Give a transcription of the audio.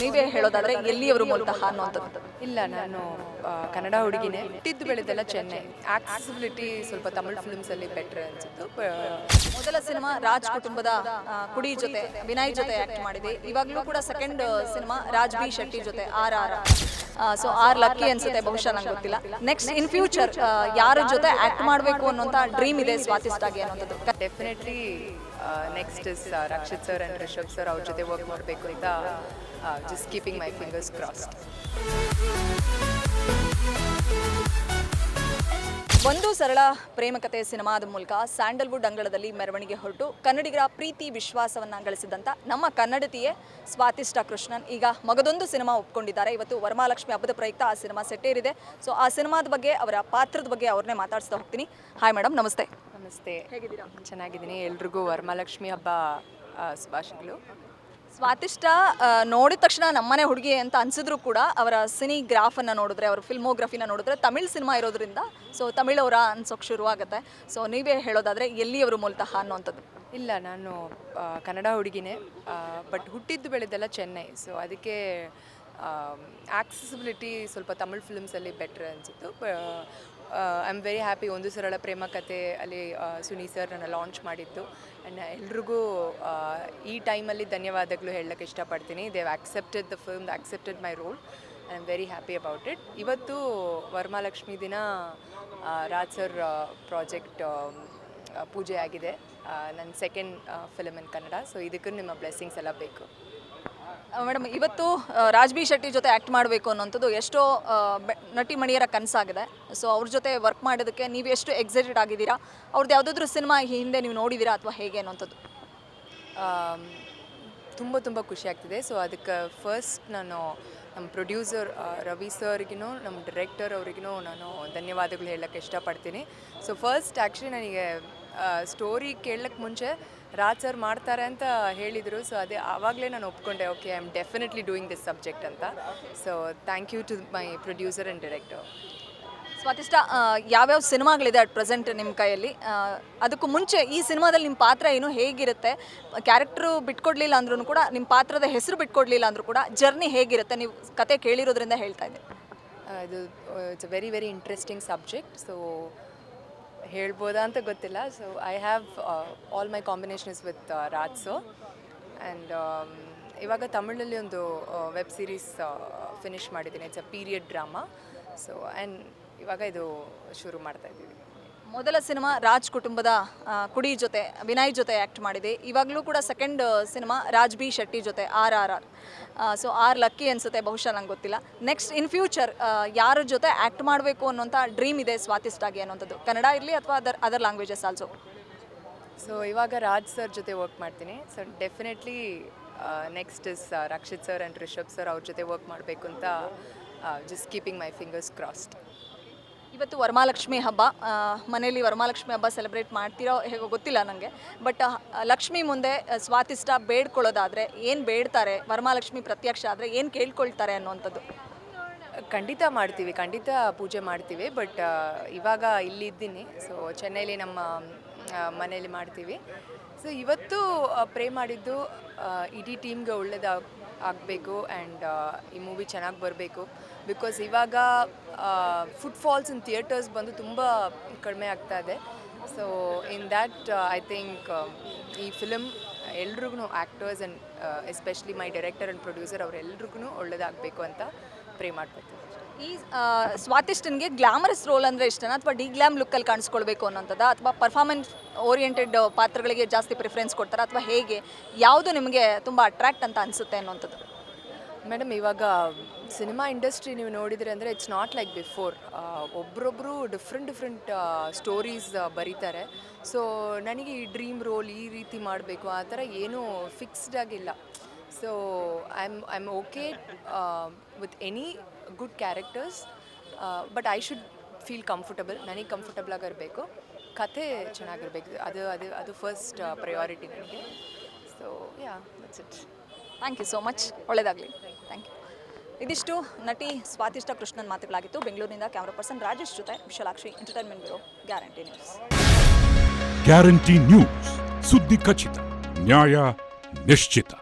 ನೀವೇ ಹೇಳೋದಾದ್ರೆ ಎಲ್ಲಿಯವರು ಮೂಲತಃ ಅನ್ನುವಂಥದ್ದು. ಇಲ್ಲ, ನಾನು ಕನ್ನಡ ಹುಡುಗಿನೇ. ಹುಟ್ಟಿದ್ದು ಬೆಳೆದೆಲ್ಲ ಚೆನ್ನೈ. ಆಕ್ಸೆಸಿಬಿಲಿಟಿ ಸ್ವಲ್ಪ ತಮಿಳ್ ಫಿಲ್ಮ್ಸಲ್ಲಿ ಬೆಟ್ರ್ ಅನ್ಸಿತ್ತು. ಮೊದಲ ಸಿನಿಮಾ ರಾಜ್ ಕುಟುಂಬದ ಕುಡಿ ಜೊತೆ ವಿನಯ್ ಜೊತೆ ಆಕ್ಟ್ ಮಾಡಿದೆ. ಇವಾಗಲೂ ಕೂಡ second cinema Raj B Shetty ಜೊತೆ ಆರ್ ಸೊ ಆರ್ ಲಕ್ಕಿ ಅನ್ಸುತ್ತೆ, ಬಹುಶಃ ನಂಗೆ ಗೊತ್ತಿಲ್ಲ. ನೆಕ್ಸ್ಟ್ ಇನ್ ಫ್ಯೂಚರ್ ಯಾರ ಜೊತೆ ಆಕ್ಟ್ ಮಾಡಬೇಕು ಅನ್ನೋಂಥ ಡ್ರೀಮ್ ಇದೆ ಸ್ವಾತಿಷ್ಠಾಗಿ ಅನ್ನೋಂಥದ್ದು? Definitely next is Rakshit sir and Rishab sir ಅವ್ರ ಜೊತೆ ವರ್ಕ್ ಮಾಡಬೇಕು ಅಂತ just keeping my fingers crossed. ಒಂದು ಸರಳ ಪ್ರೇಮಕತೆ ಸಿನಿಮಾದ ಮೂಲಕ ಸ್ಯಾಂಡಲ್ವುಡ್ ಅಂಗಳದಲ್ಲಿ ಮೆರವಣಿಗೆ ಹೊರಟು ಕನ್ನಡಿಗರ ಪ್ರೀತಿ ವಿಶ್ವಾಸವನ್ನು ಗಳಿಸಿದಂಥ ನಮ್ಮ ಕನ್ನಡತಿಯೇ ಸ್ವಾತಿಷ್ಠ ಕೃಷ್ಣನ್ ಈಗ ಮಗದೊಂದು ಸಿನಿಮಾ ಒಪ್ಕೊಂಡಿದ್ದಾರೆ. ಇವತ್ತು ವರಮಹಾಲಕ್ಷ್ಮಿ ಹಬ್ಬದ ಪ್ರಯುಕ್ತ ಆ ಸಿನಿಮಾ ಸೆಟ್ಟೇರಿದೆ. ಸೊ ಆ ಸಿನಿಮಾದ ಬಗ್ಗೆ, ಅವರ ಪಾತ್ರದ ಬಗ್ಗೆ ಅವ್ರನ್ನೇ ಮಾತಾಡಿಸ್ತಾ ಹೋಗ್ತೀನಿ. ಹಾಯ್ ಮೇಡಮ್, ನಮಸ್ತೆ. ನಮಸ್ತೆ, ಹೇಗಿದ್ದೀರಾ? ಚೆನ್ನಾಗಿದ್ದೀನಿ. ಎಲ್ರಿಗೂ ವರಮಹಾಲಕ್ಷ್ಮಿ ಹಬ್ಬ ಶುಭಾಶಯಗಳು. ಸ್ವಾತಿಷ್ಠ ನೋಡಿದ ತಕ್ಷಣ ನಮ್ಮನೆ ಹುಡುಗಿ ಅಂತ ಅನ್ಸಿದ್ರು ಕೂಡ ಅವರ ಸಿನಿ ಗ್ರಾಫನ್ನು ನೋಡಿದ್ರೆ, ಅವರ ಫಿಲ್ಮೋಗ್ರಫಿನ ನೋಡಿದ್ರೆ ತಮಿಳ್ ಸಿನಿಮಾ ಇರೋದ್ರಿಂದ ಸೊ ತಮಿಳವರ ಅನ್ಸೋಕೆ ಶುರುವಾಗುತ್ತೆ. ಸೊ ನೀವೇ ಹೇಳೋದಾದರೆ ಎಲ್ಲಿಯವರು ಮೂಲತಃ ಅನ್ನುವಂಥದ್ದು? ಇಲ್ಲ, ನಾನು ಕನ್ನಡ ಹುಡುಗಿನೇ. ಬಟ್ ಹುಟ್ಟಿದ್ದು ಬೆಳೆದೆಲ್ಲ ಚೆನ್ನೈ. ಸೊ ಅದಕ್ಕೆ ಆಕ್ಸೆಸಿಬಿಲಿಟಿ ಸ್ವಲ್ಪ ತಮಿಳ್ ಫಿಲ್ಮ್ಸಲ್ಲಿ ಬೆಟ್ರ್ ಅನಿಸಿತ್ತು. I am very happy. ಒಂದು ಸರಳ ಪ್ರೇಮ ಕತೆ ಅಲ್ಲಿ ಸುನಿ ಸರ್ ನನ್ನ ಲಾಂಚ್ ಮಾಡಿದ್ದು. ಆ್ಯಂಡ್ ಎಲ್ರಿಗೂ ಈ ಟೈಮಲ್ಲಿ ಧನ್ಯವಾದಗಳು ಹೇಳಕ್ಕೆ ಇಷ್ಟಪಡ್ತೀನಿ. They have accepted the film, accepted my role. I am very happy about it. ಇವತ್ತು ವರಮಹಾಲಕ್ಷ್ಮಿ ದಿನ ರಾಜ್ ಸರ್ ಪ್ರಾಜೆಕ್ಟ್ ಪೂಜೆ ಆಗಿದೆ. ನನ್ನ ಸೆಕೆಂಡ್ ಫಿಲಮ್ ಇನ್ ಕನ್ನಡ. ಸೊ ಇದಕ್ಕೂ ನಿಮ್ಮ ಬ್ಲೆಸ್ಸಿಂಗ್ಸ್ ಎಲ್ಲ ಬೇಕು. ಮೇಡಮ್, ಇವತ್ತು ರಾಜ್ ಬಿ ಶೆಟ್ಟಿ ಜೊತೆ ಆ್ಯಕ್ಟ್ ಮಾಡಬೇಕು ಅನ್ನೋಂಥದ್ದು ಎಷ್ಟೋ ನಟಿ ಮಣಿಯರ ಕನಸಾಗಿದೆ. ಸೊ ಅವ್ರ ಜೊತೆ ವರ್ಕ್ ಮಾಡೋದಕ್ಕೆ ನೀವು ಎಷ್ಟು ಎಕ್ಸೈಟೆಡ್ ಆಗಿದ್ದೀರಾ? ಅವ್ರದ್ದು ಯಾವುದಾದ್ರೂ ಸಿನಿಮಾ ಹಿಂದೆ ನೀವು ನೋಡಿದ್ದೀರಾ ಅಥವಾ ಹೇಗೆ ಅನ್ನೋಂಥದ್ದು? ತುಂಬ ಖುಷಿ ಆಗ್ತಿದೆ. ಸೊ ಅದಕ್ಕೆ ಫಸ್ಟ್ ನಾನು ನಮ್ಮ ಪ್ರೊಡ್ಯೂಸರ್ ರವಿ ಸರ್ಗಿನೂ ನಮ್ಮ ಡೈರೆಕ್ಟರ್ ಅವ್ರಿಗೂ ನಾನು ಧನ್ಯವಾದಗಳು ಹೇಳೋಕ್ಕೆ ಇಷ್ಟಪಡ್ತೀನಿ. ಸೊ ಫಸ್ಟ್ ಆ್ಯಕ್ಚುಲಿ ನನಗೆ ಸ್ಟೋರಿ ಕೇಳಕ್ಕೆ ಮುಂಚೆ ರಾಜ್ ಸರ್ ಮಾಡ್ತಾರೆ ಅಂತ ಹೇಳಿದರು. ಸೊ ಅದೇ ಆವಾಗಲೇ ನಾನು ಒಪ್ಕೊಂಡೆ, okay, I am definitely doing this subject ಅಂತ. So thank you to my producer and director. Swathishta, ಯಾವ್ಯಾವ ಸಿನಿಮಾಗಳಿದೆ ಅಟ್ ಪ್ರೆಸೆಂಟ್ ನಿಮ್ಮ ಕೈಯಲ್ಲಿ? ಅದಕ್ಕೂ ಮುಂಚೆ ಈ ಸಿನಿಮಾದಲ್ಲಿ ನಿಮ್ಮ ಪಾತ್ರ ಏನು, ಹೇಗಿರುತ್ತೆ? ಕ್ಯಾರೆಕ್ಟ್ರು ಬಿಟ್ಕೊಡ್ಲಿಲ್ಲ ಅಂದ್ರೂ ಕೂಡ, ನಿಮ್ಮ ಪಾತ್ರದ ಹೆಸರು ಬಿಟ್ಕೊಡ್ಲಿಲ್ಲ ಅಂದರೂ ಕೂಡ ಜರ್ನಿ ಹೇಗಿರುತ್ತೆ? ನೀವು ಕತೆ ಕೇಳಿರೋದ್ರಿಂದ ಹೇಳ್ತಾ ಇದ್ದೀನಿ. ಇದು it's a very interesting subject. So ಹೇಳ್ಬೋದಾ ಅಂತ ಗೊತ್ತಿಲ್ಲ. So I have all my combinations with Raj sir. And ಇವಾಗ ತಮಿಳಲ್ಲಿ ಒಂದು ವೆಬ್ ಸೀರೀಸ್ ಫಿನಿಷ್ ಮಾಡಿದ್ದೀನಿ. It's a period drama. So and ಇವಾಗ ಇದು ಶುರು ಮಾಡ್ತಾ ಇದ್ದೀವಿ. ಮೊದಲ ಸಿನಿಮಾ ರಾಜ್ ಕುಟುಂಬದ ಕುಡಿ ಜೊತೆ ವಿನಯ್ ಜೊತೆ ಆ್ಯಕ್ಟ್ ಮಾಡಿದೆ. ಇವಾಗಲೂ ಕೂಡ second cinema Raj B Shetty ಜೊತೆ ಆರ್ ಸೊ ಆರ್ ಲಕ್ಕಿ ಅನಿಸುತ್ತೆ, ಬಹುಶಃ ನಂಗೆ ಗೊತ್ತಿಲ್ಲ. ನೆಕ್ಸ್ಟ್ ಇನ್ ಫ್ಯೂಚರ್ ಯಾರ ಜೊತೆ ಆ್ಯಕ್ಟ್ ಮಾಡಬೇಕು ಅನ್ನೋಂಥ ಡ್ರೀಮ್ ಇದೆ ಸ್ವಾತಿಷ್ಠಾಗಿ ಅನ್ನೋಂಥದ್ದು? ಕನ್ನಡ ಇರಲಿ ಅಥವಾ ಅದರ್ ಲ್ಯಾಂಗ್ವೇಜಸ್ ಆಲ್ಸೋ? ಸೊ ಇವಾಗ ರಾಜ್ ಸರ್ ಜೊತೆ ವರ್ಕ್ ಮಾಡ್ತೀನಿ. So definitely next is Rakshit sir and Rishab sir ಅವ್ರ ಜೊತೆ ವರ್ಕ್ ಮಾಡಬೇಕು ಅಂತ just keeping my fingers crossed. ಇವತ್ತು ವರಮಹಾಲಕ್ಷ್ಮಿ ಹಬ್ಬ, ಮನೇಲಿ ವರಮಹಾಲಕ್ಷ್ಮಿ ಹಬ್ಬ ಸೆಲೆಬ್ರೇಟ್ ಮಾಡ್ತೀರೋ ಹೇಗೋ ಗೊತ್ತಿಲ್ಲ ನನಗೆ. ಬಟ್ ಲಕ್ಷ್ಮಿ ಮುಂದೆ ಸ್ವಾತಿಷ್ಠ ಬೇಡ್ಕೊಳ್ಳೋದಾದರೆ ಏನು ಬೇಡ್ತಾರೆ? ವರಮಹಾಲಕ್ಷ್ಮಿ ಪ್ರತ್ಯಕ್ಷ ಆದರೆ ಏನು ಕೇಳ್ಕೊಳ್ತಾರೆ ಅನ್ನುವಂಥದ್ದು? ಖಂಡಿತ ಮಾಡ್ತೀವಿ, ಖಂಡಿತ ಪೂಜೆ ಮಾಡ್ತೀವಿ. ಬಟ್ ಇವಾಗ ಇಲ್ಲಿದ್ದೀನಿ. ಸೊ ಚೆನ್ನೈಲಿ ನಮ್ಮ ಮನೇಲಿ ಮಾಡ್ತೀವಿ. ಸೊ ಇವತ್ತು ಪ್ರೇ ಮಾಡಿದ್ದು ಇಡೀ ಟೀಮ್ಗೆ ಆಗಬೇಕು ಆ್ಯಂಡ್ ಈ ಮೂವಿ ಚೆನ್ನಾಗಿ ಬರಬೇಕು. ಬಿಕಾಸ್ ಇವಾಗ ಫುಟ್ಫಾಲ್ಸ್ ಇನ್ ಥಿಯೇಟರ್ಸ್ ಬಂದು ತುಂಬ ಕಡಿಮೆ ಆಗ್ತಾ ಇದೆ. So in that I think ಈ ಫಿಲಮ್ ಎಲ್ರಿಗೂ, actors and especially my director and producer ಅವರೆಲ್ರಿಗೂ ಒಳ್ಳೆಯದಾಗಬೇಕು ಅಂತ ಪ್ರೇ ಮಾಡ್ಬೇಕು. ಈ ಸ್ವಾತಿಷ್ಠನ್ಗೆ ಗ್ಲಾಮರಸ್ ರೋಲ್ ಅಂದರೆ ಇಷ್ಟನಾ ಅಥವಾ ಡಿ ಗ್ಲಾಮ್ ಲುಕ್ಕಲ್ಲಿ ಕಾಣಿಸ್ಕೊಳ್ಬೇಕು ಅನ್ನೋಂಥದ್ದು, ಅಥವಾ ಪರ್ಫಾರ್ಮೆನ್ಸ್ ಓರಿಯೆಂಟೆಡ್ ಪಾತ್ರಗಳಿಗೆ ಜಾಸ್ತಿ ಪ್ರಿಫರೆನ್ಸ್ ಕೊಡ್ತಾರೆ, ಅಥವಾ ಹೇಗೆ? ಯಾವುದು ನಿಮಗೆ ತುಂಬ ಅಟ್ರ್ಯಾಕ್ಟ್ ಅಂತ ಅನಿಸುತ್ತೆ ಅನ್ನೋಂಥದ್ದು? ಮೇಡಮ್, ಇವಾಗ ಸಿನಿಮಾ ಇಂಡಸ್ಟ್ರಿ ನೀವು ನೋಡಿದರೆ ಅಂದರೆ ಇಟ್ಸ್ ನಾಟ್ ಲೈಕ್ ಬಿಫೋರ್. ಒಬ್ಬರೊಬ್ಬರು ಡಿಫ್ರೆಂಟ್ ಸ್ಟೋರೀಸ್ ಬರೀತಾರೆ. ಸೊ ನನಗೆ ಈ ಡ್ರೀಮ್ ರೋಲ್ ಈ ರೀತಿ ಮಾಡಬೇಕು ಆ ಥರ ಏನೂ ಫಿಕ್ಸ್ಡ್ ಆಗಿಲ್ಲ. So I am okay with any good characters. But I should feel comfortable. ನನಗೆ ಕಂಫರ್ಟಬಲ್ ಆಗಿರಬೇಕು, ಕಥೆ ಚೆನ್ನಾಗಿರಬೇಕು. ಅದು ಫಸ್ಟ್ ಪ್ರಯಾರಿಟಿ ನನಗೆ. So yeah, that's it. Thank you so much. ಒಳ್ಳೆಯದಾಗಲಿ. Thank you. ಇದಿಷ್ಟು ನಟಿ ಸ್ವಾತಿಷ್ಠ ಕೃಷ್ಣನ್ ಮಾತುಗಳಾಗಿತ್ತು. ಬೆಂಗಳೂರಿನಿಂದ ಕ್ಯಾಮ್ರಾ ಪರ್ಸನ್ ರಾಜೇಶ್ ಜೊತೆ Vishalakshi, entertainment bureau, guarantee news. Guarantee news, ಸುದ್ದಿ ಖಚಿತ, ನ್ಯಾಯ ನಿಶ್ಚಿತ.